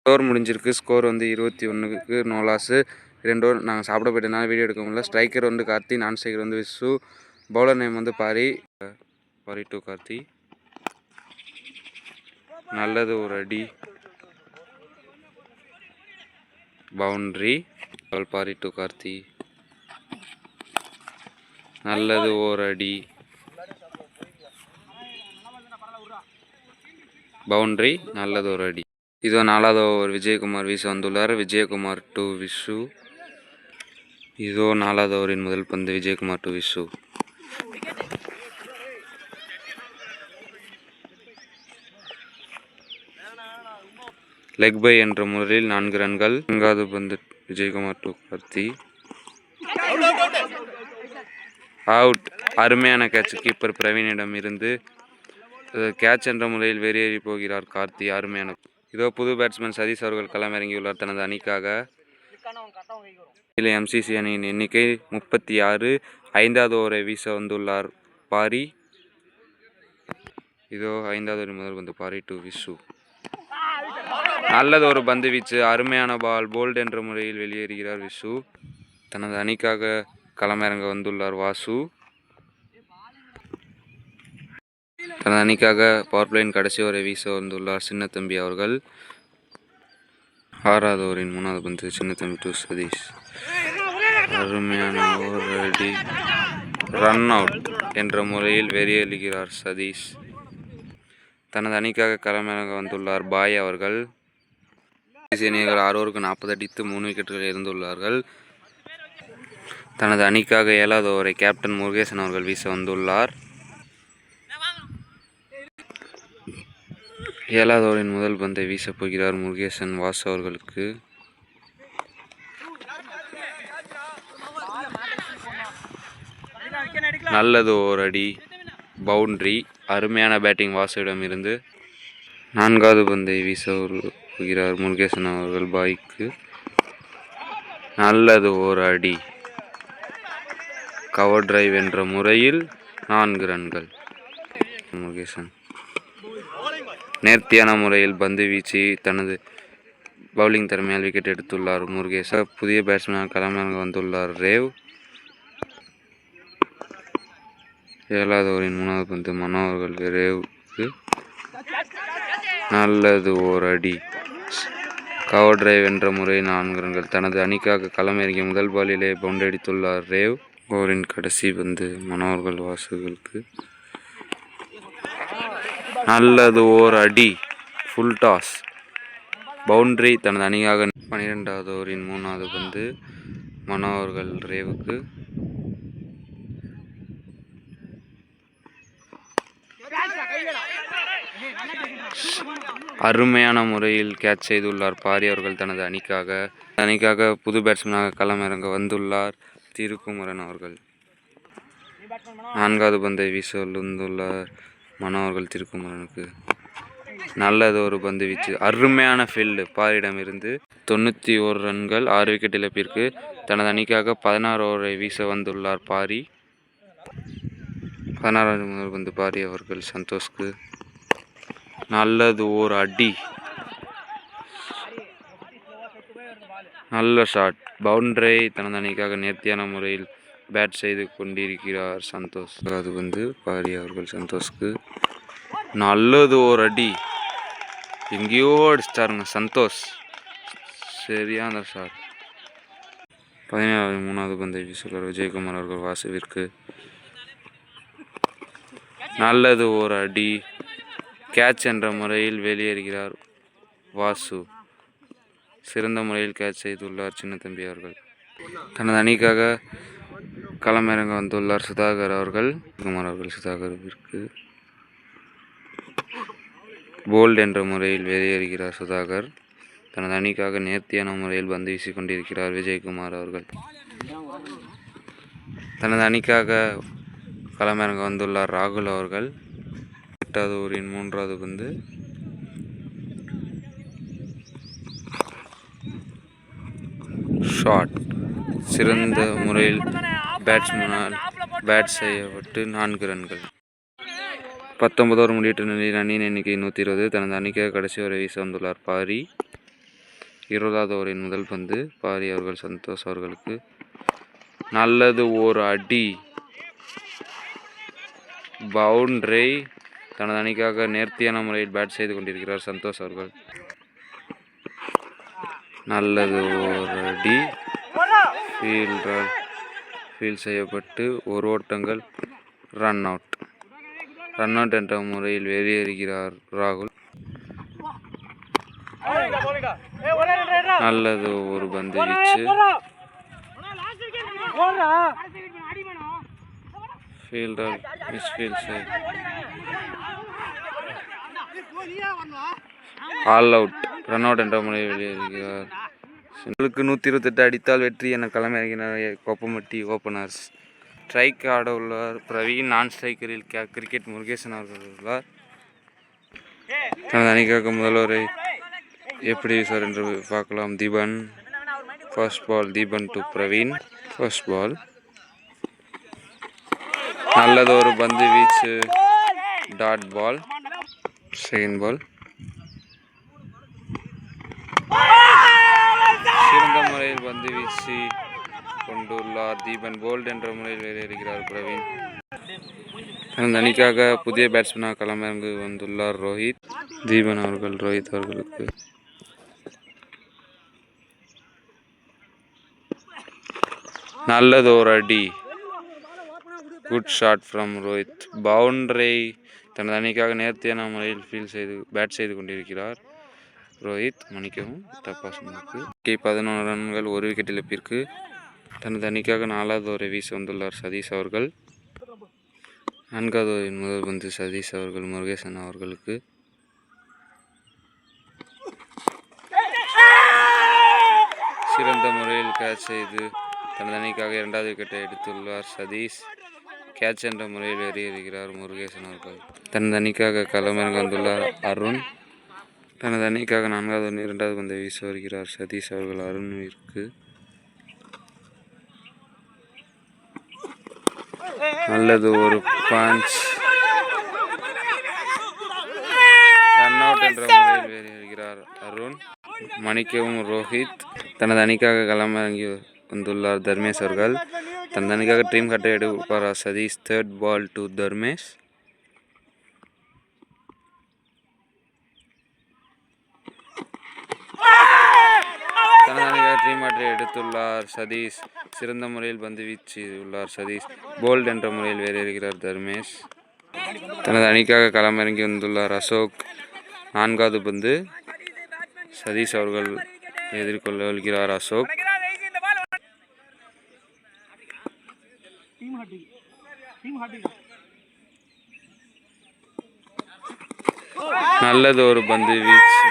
Score முடிஞ்சிருக்கு. Score வந்து 21க்கு no loss. 2 over நாங்கள் சாப்பிட போயிட்டனால வீடியோ எடுக்க முடியல. ஸ்ட்ரைக்கர் வந்து கார்த்தி, நான் ஸ்ட்ரைக்கர் வந்து விசு. பவுலர் நேம் வந்து பாரி டு கார்த்தி. நல்லது ஒரு அடி, பவுண்ட்ரி. பாரி டு கார்த்தி. நல்லது ஒரு அடி, பவுண்ட்ரி. நல்லது ஒரு அடி. இதோ 4வது ஓவர் விஜயகுமார் வீச வந்துள்ளார். விஜயகுமார் டு விசு. இதோ 4வது ஓவரின் முதல் பந்து Vijayakumar to Visu. Leg by என்ற முறையில் 4 ரன்கள். 4வது பந்து விஜயகுமார் டு கார்த்தி. அவுட். அருமையான கேட்ச் கீப்பர் பிரவீனிடம் இருந்து. கேட்ச் என்ற முறையில் வெளியேறி போகிறார் கார்த்தி. அருமையான. இதோ புது பேட்ஸ்மேன் சதீஷ் அவர்கள் களமிறங்கியுள்ளார் தனது அணிக்காக. இதில் MCC அணியின் எண்ணிக்கை 36. 5வது ஓவரை வீச வந்துள்ளார் பாரி. இதோ 5வது ஓவரின் முதல் பந்து பாரி டு விசு. நல்லது ஒரு பந்து வீச்சு. அருமையான பால். போல்ட் என்ற முறையில் வெளியேறுகிறார் விசு. தனது அணிக்காக களமிறங்க வந்துள்ளார் வாசு. தனது அணிக்காக பவர் பிளேயின் கடைசி ஓவரை வீச வந்துள்ளார் சின்னத்தம்பி அவர்கள். 6வது ஓவரின் 3வது பந்து சின்னத்தம்பி டு சதீஷ். அருமையான ஒரு அடி, ரன் அவுட் என்ற முறையில் வெளியேறுகிறார் சதீஷ். தனது அணிக்காக களமிறங்க வந்துள்ளார் பாய் அவர்கள். 6 ஓவருக்கு 40 அடித்து 3 விக்கெட்டுகள் இருந்துள்ளார்கள். தனது அணிக்காக 7வது ஓவரை கேப்டன் முருகேசன் அவர்கள் வீச வந்துள்ளார். 7வது ஓவரின் முதல் பந்தை வீசப் போகிறார் முருகேசன் வாசு அவர்களுக்கு. நல்லது ஓர் அடி, பவுண்ட்ரி. அருமையான பேட்டிங் வாசுவிடம் இருந்து. 4வது பந்தை வீச போகிறார் முருகேசன் அவர்கள் பாய்க்கு. நல்லது ஓர் அடி, கவர் டிரைவ் என்ற முறையில் 4 ரன்கள். முருகேசன் நேர்த்தியான முறையில் பந்து வீச்சு தனது பவுலிங் திறமையால் விக்கெட் எடுத்துள்ளார் முருகேசன். புதிய பேட்ஸ்மேனாக களமிறங்க வந்துள்ளார் ரேவ். 7வது ஓவரின் 3வது பந்து மனோ அவர்கள் ரேவுக்கு. நல்லது ஓர் அடி, கவர் டிரைவ் என்ற முறையில் 4 ரன்கள். தனது அணிக்காக களமிறங்கிய முதல் பாலிலே பவுண்டரி அடித்துள்ளார் ரேவ். ஓவரின் கடைசி பந்து மனோ அவர்கள் வாசுகளுக்கு. நல்லது ஓர் அடி, ஃபுல் டாஸ், பவுண்டரி. தனது அணிக்காக 12வது ஓவரின் 3வது பந்து மனோ அவர்கள் ரேவுக்கு. அருமையான முறையில் கேட்ச் செய்துள்ளார் பாரி அவர்கள் தனது அணிக்காக புது பேட்ஸ்மேனாக களமிறங்க வந்துள்ளார் திருக்குமரன் அவர்கள். 4வது பந்தை வீச வந்துள்ளார் மனோ அவர்கள் திருக்குமரனுக்கு. நல்லது ஒரு பந்து வீச்சு. அருமையான ஃபீல்டு பாரியிடம் இருந்து. 91 ரன்கள், 6 விக்கெட் இழப்பிற்கு. தனது அணிக்காக 16 ஓவரை வீச வந்துள்ளார் பாரி. 16வது முதல் பந்து பாரி அவர்கள் சந்தோஷ்க்கு. நல்லது ஓர் அடி, நல்ல ஷாட், பவுண்டரி. தனது அணிக்காக நேர்த்தியான முறையில் பேட் செய்து கொண்டிருக்கிறார் சந்தோஷ். அது வந்து பாரி அவர்கள் சந்தோஷ்க்கு. நல்லது ஓர் அடி, எங்கேயோ அடிச்சிட்டாருங்க சந்தோஷ். சரியான ஷாட். 17வது 3வது பந்தை வீசுகிறார் விஜயகுமார் அவர்கள் வாசுவிற்கு. நல்லது ஓர் அடி, கேட்ச் என்ற முறையில் வெளியேறுகிறார் வாசு. சிறந்த முறையில் கேட்ச் செய்துள்ளார் சின்னத்தம்பி அவர்கள். தனது அணிக்காக களமிறங்க வந்துள்ளார் சுதாகர் அவர்கள். குமார் அவர்கள் சுதாகருக்கு. போல்ட் என்ற முறையில் வெளியேறுகிறார் சுதாகர். தனது அணிக்காக நேர்த்தியான முறையில் பந்து வீசிக் கொண்டிருக்கிறார் விஜயகுமார் அவர்கள். தனது அணிக்காக களமிறங்க வந்துள்ளார் ராகுல் அவர்கள். 8வது ஓவரின் 3வது பந்து ஷாட். சிறந்த முறையில் பேட்ஸ்மேனால் பேட் செய்யப்பட்டு 4 ரன்கள். 19 ஓவர் முடியட்ட நிலையில் அணியின் எண்ணிக்கை 120. தனது அணிக்காக கடைசி ஓவரை வீச வந்துள்ளார் பாரி. 20வது ஓவரின் முதல் பந்து பாரி அவர்கள் சந்தோஷ் அவர்களுக்கு. நல்லது ஒரு அடி. பவுண்டரி. தனது அணிக்காக நேர்த்தியான முறையில் பேட் செய்து கொண்டிருக்கிறார் சந்தோஷ் அவர்கள். நல்லது ஒரு அடி. ஃபீல்ட் செய்யப்பட்டு ஒரு ஓட்டங்கள். ரன் அவுட் என்ற முறையில் வெளியேறுகிறார் ராகுல். நல்லது ஒரு பந்து வீச்சு. Fielder misfield all out. Run out என்ற முறையில் வெளியேறுகிறார். 128 அடித்தால் வெற்றி என களமிறங்கினார் கொப்பமட்டி ஓப்பனர்ஸ். ஸ்ட்ரைக் ஆட உள்ளார் பிரவீன். நான் ஸ்ட்ரைக்கரில் கிரிக்கெட் முருகேசன் அவர்கள் உள்ளார். தனது அணிக்காக முதல்வரை எப்படி சார் என்று பார்க்கலாம். Deepan. First ball Deepan to Praveen. First ball. நல்லது ஒரு பந்து வீச்சு. Dot ball. Second ball. சிறந்த முறையில் பந்து வீசி கொண்டுள்ளார் தீபன். போல்ட் என்ற முறையில் வெளியேறுகிறார் பிரவீன். தனது அணிக்காக புதிய பேட்ஸ்மேனாக களமிறங்கி வந்துள்ளார் ரோஹித். தீபன் அவர்கள் ரோஹித் அவர்களுக்கு. நல்லது ஒரு அடி. Good shot from Rohit. Boundary. தனது அணிக்காக நேர்த்தியான முறையில் பேட் செய்து கொண்டிருக்கிறார் ரோஹித். மன்னிக்கவும், தப்பா சொன்னதுக்கு. 11 ரன்கள், ஒரு விக்கெட் இழப்பிற்கு. தனது அணிக்காக 4வது ஓவரை வீச வந்துள்ளார் சதீஷ் அவர்கள். 4வது ஓவரின் முதல் பந்து சதீஷ் அவர்கள் முருகேசன் அவர்களுக்கு. சிறந்த முறையில் கேட்ச் செய்து தனது அணிக்காக 2வது விக்கெட்டை எடுத்துள்ளார் சதீஷ். கேட்ச் என்ற முறையில் வெளியேறுகிறார் முருகேசன் அவர்கள். தனது அணிக்காக களமிறங்க வந்துள்ளார் அருண். தனது அணிக்காக 4வது 2வது பந்தை வீச வருகிறார் சதீஷ் அவர்கள் அருணிற்கு. நல்லது ஒரு பஞ்ச். ரன் அவுட் என்ற முறையில் வெளியேறுகிறார் அருண். மணிக்கவும் ரோஹித். தனது அணிக்காக களமிறங்கி வந்துள்ளார் தர்மேஷ் அவர்கள். தனது அணிக்காக ட்ரீம் கட்டை எடுப்பார் Satish. Third ball to Dharmesh. தனது அணிக்காக ட்ரீம் கட்டை எடுத்துள்ளார் சதீஷ். சிறந்த முறையில் பந்து வீச்சு உள்ளார் சதீஷ். போல்ட் என்ற முறையில் வெளியேறுகிறார் தர்மேஷ். தனது அணிக்காக களமிறங்கி வந்துள்ளார் அசோக். 4வது பந்து சதீஷ் அவர்கள் எதிர்கொள்கிறார் அசோக். நல்லது ஒரு பந்து வீச்சு.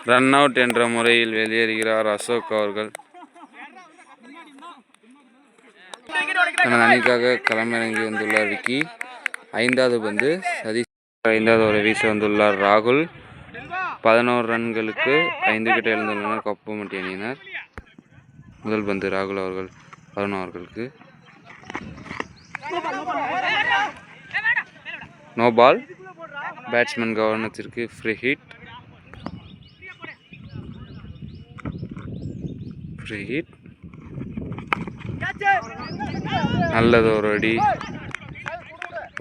ரன் அவுட் என்ற முறையில் வெளியேறுகிறார் அசோக் அவர்கள். தனது அணிக்காக களமிறங்கி வந்துள்ளார் விக்கி. 5வது பந்து சதீஷ். 5வது ஓவரை வீச வந்துள்ளார் ராகுல். 11 ரன்களுக்கு 5 விக்கெட் இழந்துள்ளனர் கொப்பமட்டி அணியினர். முதல் பந்து ராகுல் அவர்கள் 11 அவர்களுக்கு. No ball. பேட்ஸ்மேன் கவனத்திற்கு. Free hit. நல்லது ஒரு அடி.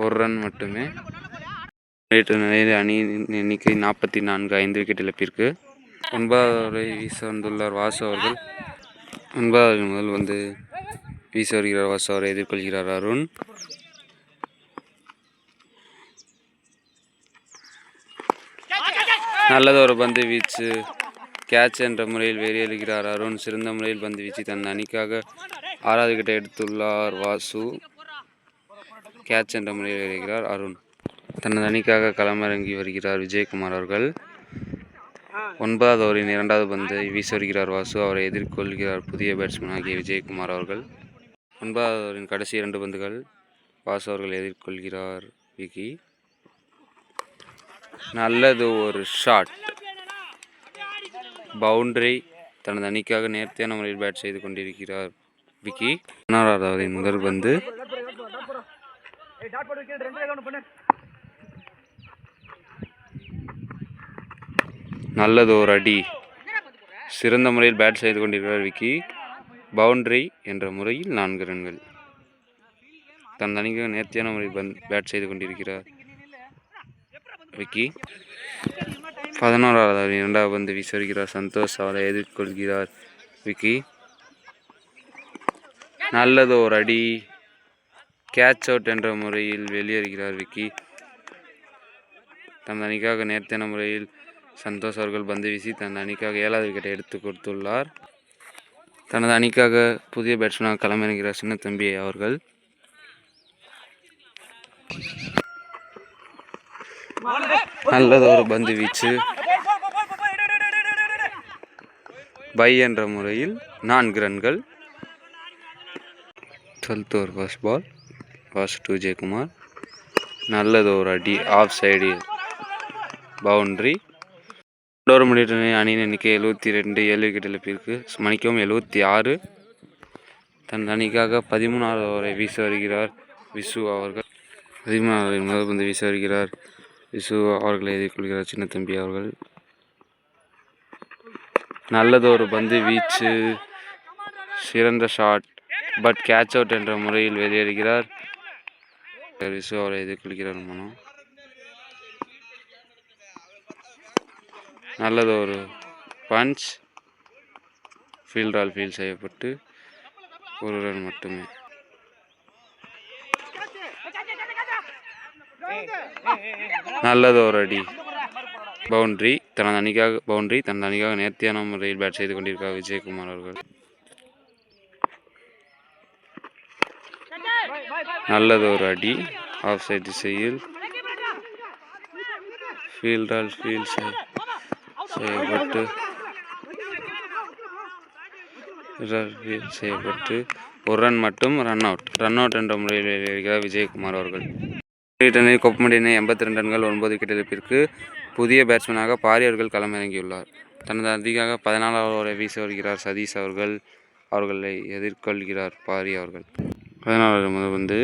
ஒரு ரன் மட்டுமே. நேற்று நிலையில் அணியின் எண்ணிக்கை 44. 5 விக்கெட் இழப்பிற்கு. 9வது ஓவரை வீச வந்துள்ளார் வாசு அவர்கள். 9வது முதல் வந்து வீச வருகிறார் வாசு. அவரை எதிர்கொள்கிறார் அருண். நல்லது ஒரு பந்து வீச்சு. கேட்ச் என்ற முறையில் வெளியேறுகிறார் அருண். சிறந்த முறையில் பந்து வீச்சு தன் அணிக்காக 6வது விக்கெட்டை எடுத்துள்ளார் வாசு. கேட்ச் என்ற முறையில் வெளியேறுகிறார் அருண். தனது அணிக்காக களமிறங்கி வருகிறார் விஜயகுமார் அவர்கள். 9வது ஓவரின் 2வது பந்தை வீச வருகிறார் வாசு. அவரை எதிர்கொள்கிறார் புதிய பேட்ஸ்மேன் ஆகிய விஜயகுமார் அவர்கள். 9வது ஓவரின் கடைசி 2 பந்துகள் வாசு அவர்கள் எதிர்கொள்கிறார் விக்கி. நல்லது ஒரு ஷாட். பவுண்டரி. தனது அணிக்காக நேர்த்தியான முறையில் பேட் செய்து கொண்டிருக்கிறார் விக்கி. 16வது ஓவரின் முதல் பந்து நல்லது ஒரு அடி. சிறந்த முறையில் பேட் செய்து கொண்டிருக்கிறார் விக்கி. பவுண்டரி என்ற முறையில் 4 ரன்கள். தன் அணிக்காக நேர்த்தியான முறையில் பேட் செய்து கொண்டிருக்கிறார் விக்கி. 11வது இரண்டாவது பந்து வீசி வருகிறார் சந்தோஷ். அவரை எதிர்கொள்கிறார் விக்கி. நல்லது ஒரு அடி. கேட்ச் அவுட் என்ற முறையில் வெளியேறுகிறார் விக்கி. தன் அணிக்காக நேர்த்தியான முறையில் சந்தோஷ் அவர்கள் பந்து வீசி தன் அணிக்காக 7வது விக்கெட்டை எடுத்து கொடுத்துள்ளார். தனது அணிக்காக புதிய பேட்ஸ்மேனாக களமிறங்குகிறார் சின்னத்தம்பி அவர்கள். நல்லது ஒரு பந்து வீச்சு. பை என்ற முறையில் 4 ரன்கள். 12th over first ball was to Jayakumar. நல்லது ஒரு அடி. Off side boundary. ஒரு முடிவு அணியின் எண்ணிக்கை 72. 7 விக்கெட் இழப்பிற்கு மணிக்கவும் 76. தன் அணிக்காக 13வது ஓவரை வீச வருகிறார் விசு அவர்கள். 13வது முதல் பந்து வீச வருகிறார் விசு அவர்களை எதிர்கொள்கிறார் சின்னத்தம்பி அவர்கள். நல்லது ஒரு பந்து வீச்சு. சிறந்த ஷாட். பட் கேட்ச் அவுட் என்ற முறையில் வெளியேறுகிறார் விசு அவரை எதிர்கொள்கிறார் மனோ. நல்லது ஒரு பஞ்ச். ஃபீல்டால் ஃபீல் செய்யப்பட்டு 1 ரன் மட்டுமே. நல்லது ஒரு அடி. பவுண்டரி. தனது அணிக்காக நேர்த்தியான முறையில் பேட் செய்து கொண்டிருக்கிறார் விஜயகுமார் அவர்கள். நல்லது ஒரு அடி. ஆஃப் சைட் திசையில் ஃபீல்டால் ஃபீல் செய்யப்பட்டு 1 ரன் மட்டும். ரன் அவுட் என்ற முறையில் வெளியேறுகிறார் விஜயகுமார் அவர்கள். கொப்பமடியினை 82 ரன்கள் 9 விக்கெட் இழப்பிற்கு புதிய பேட்ஸ்மேனாக பாரி அவர்கள் களமிறங்கியுள்ளார். தனது அணிக்காக 14வது ஓவரை வீச வருகிறார் சதீஷ் அவர்களை எதிர்கொள்கிறார் பாரி அவர்கள். 14வது முதல் வந்து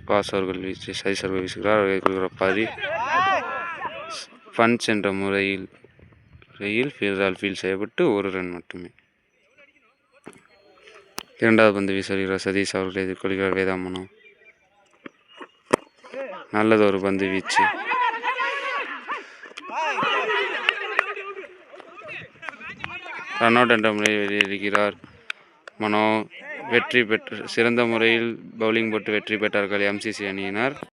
பாஸ் அவர்கள் சதீஷ் அவர்கள் வீசுகிறார். அவர்கள் பாரி பஞ்ச் என்ற முறையில் ஃபீல்டால் ஃபீல் செய்யப்பட்டு 1 ரன் மட்டுமே. 2வது பந்து வீச வருகிறார் சதீஷ் அவர்களை எதிர்கொள்கிறார் வேதாமனோ. நல்லது ஒரு பந்து வீச்சு. ரன் அவுட் என்ற முறையில் வெளியேறுகிறார் மனோ. சிறந்த முறையில் பவுலிங் போட்டு வெற்றி பெற்றார்கள் MCC அணியினர்.